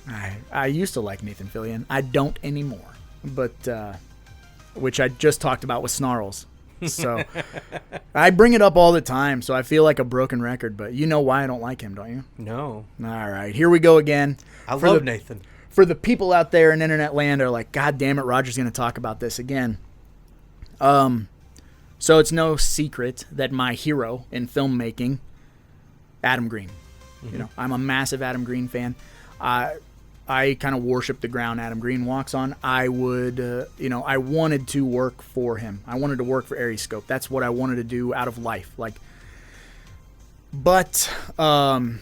I used to like Nathan Fillion. I don't anymore. But, which I just talked about with Snarls. So, I bring it up all the time, so I feel like a broken record. But you know why I don't like him, don't you? No. All right, here we go again. I love Nathan. For the people out there in internet land are like, God damn it, Roger's going to talk about this again. So it's no secret that my hero in filmmaking, Adam Green. Mm-hmm. You know, I'm a massive Adam Green fan. I kind of worship the ground Adam Green walks on. I would, I wanted to work for him. I wanted to work for Arescope. That's what I wanted to do out of life. But Adam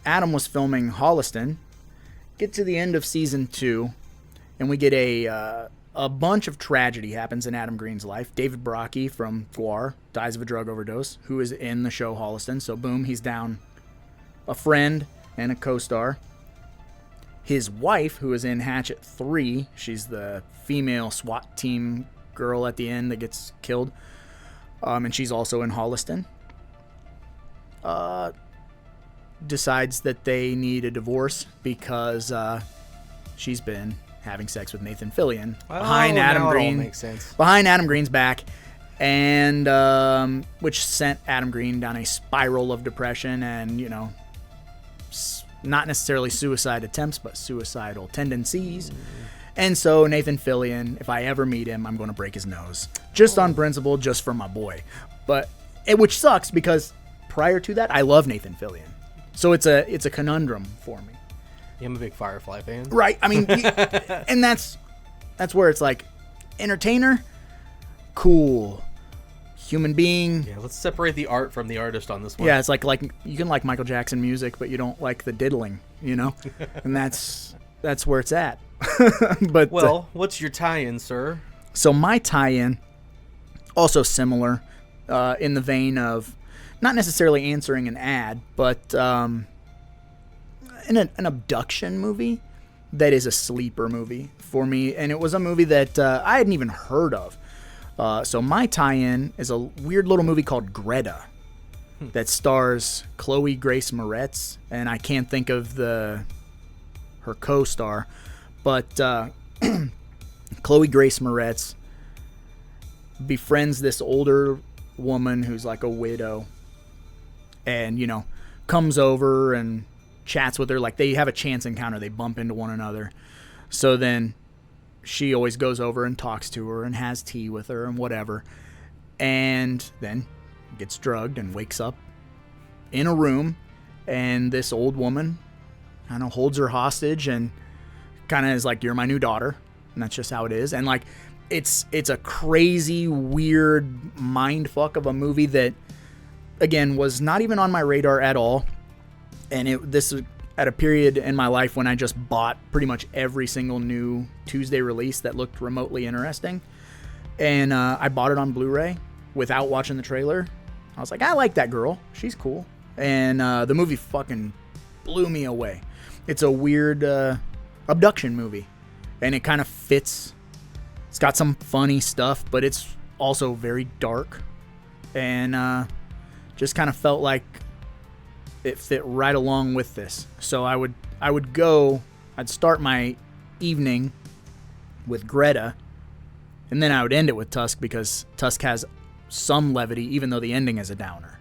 was filming Holliston. Get to the end of season 2, and we get a bunch of tragedy happens in Adam Green's life. David Brockie from Guar dies of a drug overdose, who is in the show Holliston. So boom, he's down a friend and a co-star. His wife, who is in Hatchet 3, she's the female SWAT team girl at the end that gets killed, and she's also in Holliston. Decides that they need a divorce because she's been having sex with Nathan Fillion behind Adam Green. Makes sense. Behind Adam Green's back, and which sent Adam Green down a spiral of depression and not necessarily suicide attempts, but suicidal tendencies. And so Nathan Fillion, if I ever meet him, I'm going to break his nose. Just on principle, just for my boy. Which sucks because prior to that, I love Nathan Fillion. So it's a conundrum for me. Yeah, I'm a big Firefly fan. Right. I mean, and that's where it's like, entertainer, cool. Human being. Yeah, let's separate the art from the artist on this one. Yeah, it's like you can like Michael Jackson music, but you don't like the diddling, and that's where it's at. But what's your tie-in, sir? So my tie-in, also similar, in the vein of not necessarily answering an ad, but an abduction movie that is a sleeper movie for me, and it was a movie that I hadn't even heard of. So my tie-in is a weird little movie called Greta that stars Chloe Grace Moretz, and I can't think of her co-star, but Chloe Grace Moretz befriends this older woman who's like a widow, and comes over and chats with her. Like, they have a chance encounter, they bump into one another. So then she always goes over and talks to her and has tea with her and whatever. And then gets drugged and wakes up in a room. And this old woman kind of holds her hostage and kind of is like, you're my new daughter. And that's just how it is. And like, it's a crazy, weird mind fuck of a movie that, again, was not even on my radar at all. And this was at a period in my life when I just bought pretty much every single new Tuesday release that looked remotely interesting. And I bought it on Blu-ray without watching the trailer. I was like, I like that girl. She's cool. And the movie fucking blew me away. It's a weird abduction movie. And it kind of fits. It's got some funny stuff, but it's also very dark. And just kind of felt like it fit right along with this. So I'd start my evening with Greta, and then I would end it with Tusk, because Tusk has some levity, even though the ending is a downer.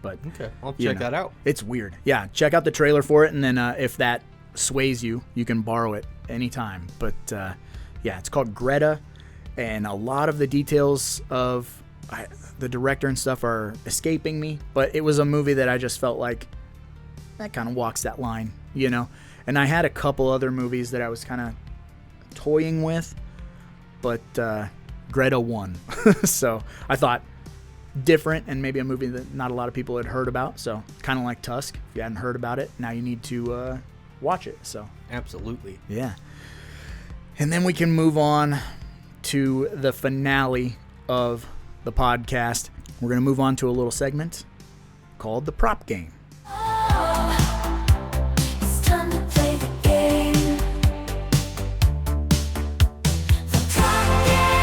But okay, I'll check that out. It's weird. Yeah, check out the trailer for it, and then if that sways you, you can borrow it anytime. But yeah, it's called Greta, and a lot of the details of the director and stuff are escaping me, but it was a movie that I just felt like that kind of walks that line, And I had a couple other movies that I was kind of toying with, but Greta won. So I thought different, and maybe a movie that not a lot of people had heard about. So kind of like Tusk. If you hadn't heard about it, now you need to watch it. So absolutely, yeah. And then we can move on to the finale of the podcast. We're going to move on to a little segment called the prop game. It's time to play the game. The prop game.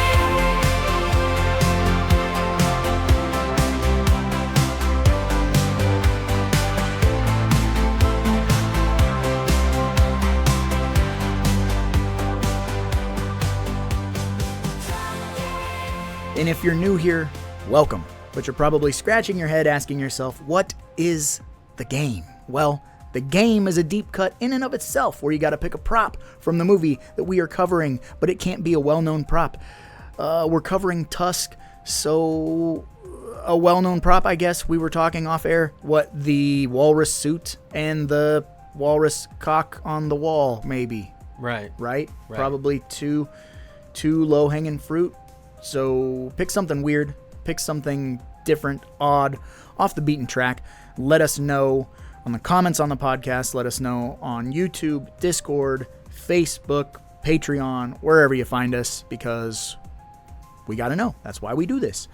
And if you're new here, welcome. But you're probably scratching your head asking yourself, what is the game? Well, the game is a deep cut in and of itself where you got to pick a prop from the movie that we are covering, but it can't be a well-known prop. We're covering Tusk, so a well-known prop, I guess. We were talking off air, the walrus suit and the walrus cock on the wall, maybe. Right. Probably two low-hanging fruit. So pick something weird, pick something different, odd, off the beaten track. Let us know on the comments on the podcast. Let us know on YouTube, Discord, Facebook, Patreon, wherever you find us, because we got to know. That's why we do this.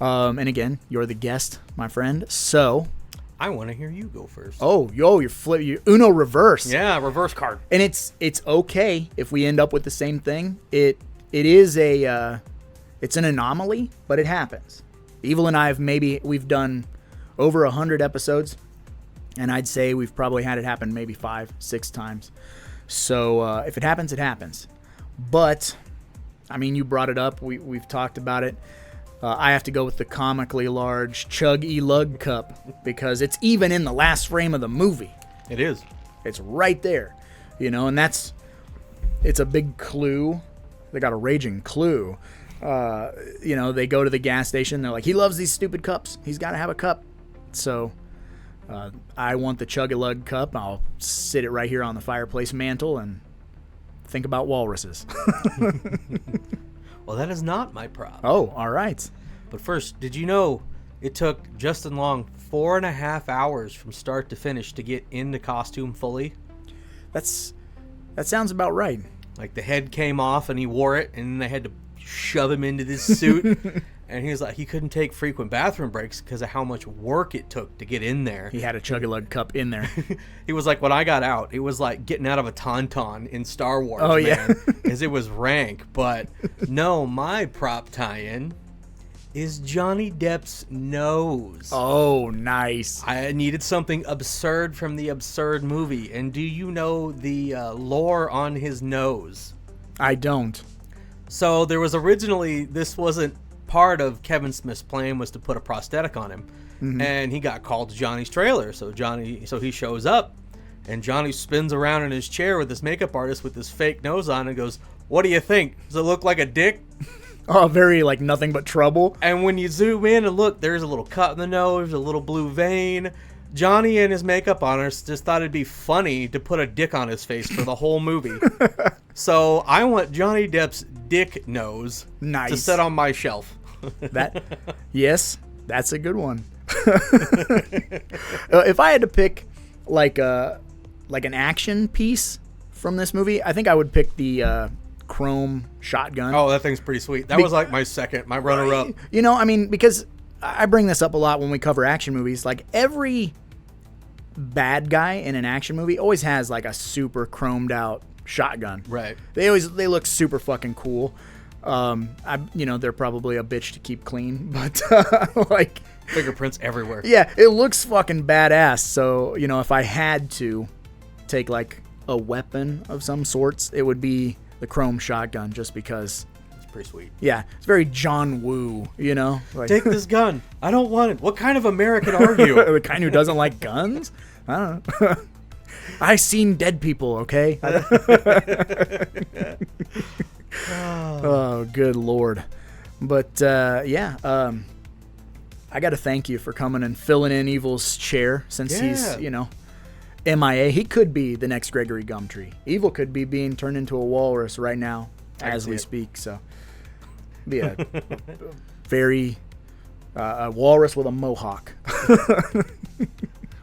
And again, you're the guest, my friend. So I want to hear you go first. Oh, you're Uno reverse. Yeah, reverse card. And it's okay if we end up with the same thing. It is it's an anomaly, but it happens. Evil and I we've done over 100 episodes, and I'd say we've probably had it happen maybe 5-6 times. So if it happens, it happens. But I mean, you brought it up. We've talked about it. I have to go with the comically large chug-e-lug cup because it's even in the last frame of the movie. It is. It's right there, and it's a big clue. They got a raging clue. They go to the gas station. They're like, he loves these stupid cups. He's got to have a cup. So I want the chug-a-lug cup. I'll sit it right here on the fireplace mantle and think about walruses. Well, that is not my prop. Oh, all right. But first, did you know it took Justin Long 4.5 hours from start to finish to get in the costume fully? That sounds about right. Like the head came off and he wore it, and then they had to shove him into this suit. And he was like, he couldn't take frequent bathroom breaks because of how much work it took to get in there. He had a chug-a-lug cup in there. He was like, when I got out, it was like getting out of a tauntaun in Star Wars. Oh, yeah. Because it was rank. But no, my prop tie-in is Johnny Depp's nose. Oh, nice. I needed something absurd from the absurd movie. And do you know the lore on his nose? I don't. So there was originally, this wasn't part of Kevin Smith's plan, was to put a prosthetic on him. Mm-hmm. And he got called to Johnny's trailer. So he shows up, and Johnny spins around in his chair with this makeup artist with this fake nose on and goes, "What do you think? Does it look like a dick?" Oh, very like nothing but trouble. And when you zoom in and look, there's a little cut in the nose, a little blue vein. Johnny and his makeup artist just thought it'd be funny to put a dick on his face for the whole movie. So I want Johnny Depp's dick nose to sit on my shelf. Yes, that's a good one. If I had to pick like an action piece from this movie, I think I would pick the chrome shotgun. Oh, that thing's pretty sweet. That was like my runner-up. Because I bring this up a lot when we cover action movies. Like every bad guy in an action movie always has like a super chromed out shotgun. Right. They look super fucking cool. They're probably a bitch to keep clean, but like fingerprints everywhere. Yeah, it looks fucking badass. So, if I had to take like a weapon of some sorts, it would be the chrome shotgun, just because it's pretty sweet. Yeah, it's very John Woo, like, take this gun. I don't want it. What kind of American are you? The kind who doesn't like guns? I don't know. I seen dead people, okay? Oh, good Lord. But, I got to thank you for coming and filling in Evil's chair since he's, MIA. He could be the next Gregory Gumtree. Evil could be being turned into a walrus right now as we speak. So, be a very a walrus with a mohawk.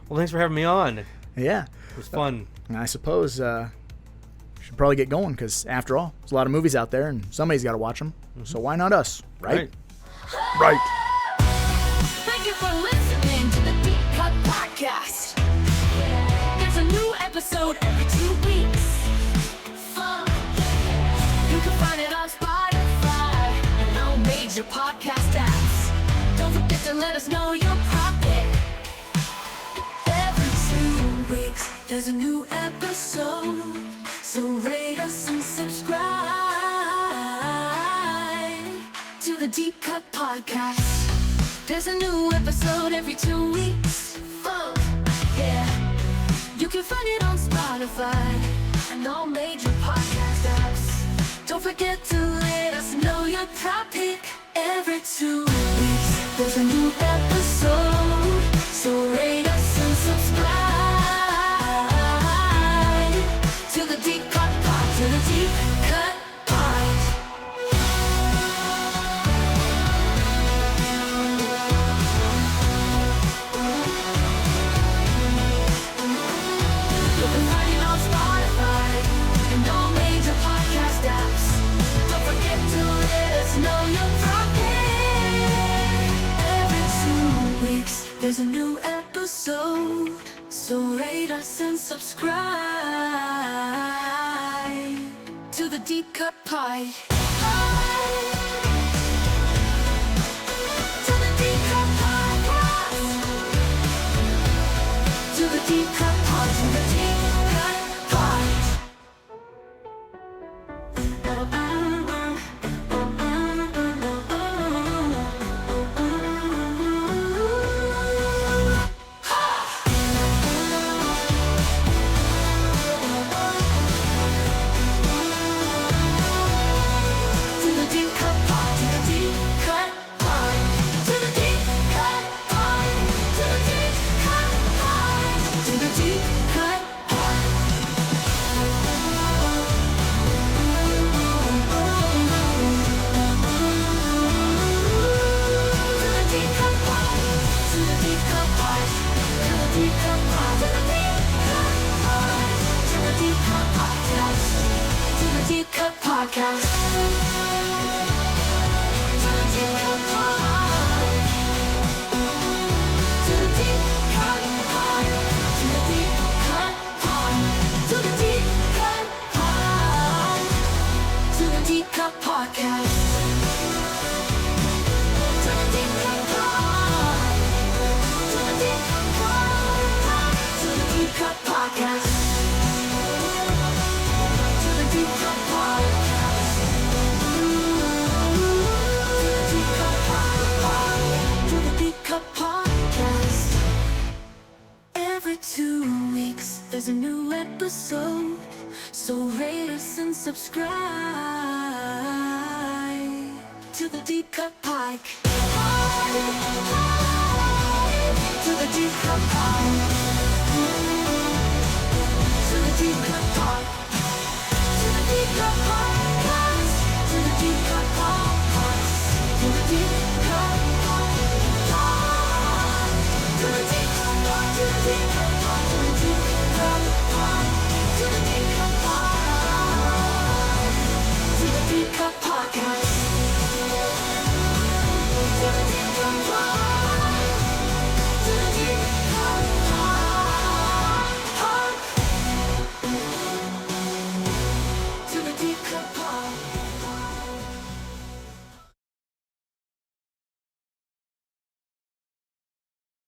Well, thanks for having me on. Yeah. It was fun. And I suppose should probably get going because, after all, there's a lot of movies out there and somebody's got to watch them. Mm-hmm. So why not us, right? Thank you for listening to the Deep Cut Podcast. There's a new episode every 2 weeks. You can find it on Spotify and all major podcast apps. Don't forget to let us know your prop pick. Every 2 weeks, there's a new episode. So rate us and subscribe to the Deep Cut Podcast. There's a new episode every 2 weeks. Oh, yeah. You can find it on Spotify and all major podcast apps. Don't forget to let us know your top pick. Every 2 weeks there's a new episode, so rate us and subscribe to the Deep Cut Pod, to the Deep Cut Pod. You can find it on Spotify and all major podcast apps. Don't forget to let us know your top pick. Every 2 weeks there's a new episode, so rate us and subscribe to the Deep Cut Pod. To the Deep Cut Podcast. To the Deep Cut Pod. To the Deep Cut Pod. To the Deep Cut Pod. To the Deep Cut Pod. To the Deep Cut Pod. To the Deep Cut Pod. To the Deep Cut Pod. To the Deep Cut Pod. To the Deep Cut Pod. To the Deep Cut Pod. To the Deep Cut Pod. To the Deep Cut Podcast. To the Deep Cut Podcast. To the Deep Cut Pod. To the Deep Cut Pod. To the Deep Cut Pod. To the Deep Cut Pod. To the Deep Cut Podcast. To the Deep Cut Pod. To the Deep Cut. To the Deep Cut Podcast. To the Deep Cut Podcast. To the Deep Cut Podcast. Every 2 weeks there's a new episode, so rate us and subscribe to the Deep Cut Podcast. To the Deep Cut Pod. To the Deep Cut Pod. To the Deep Cut Pod.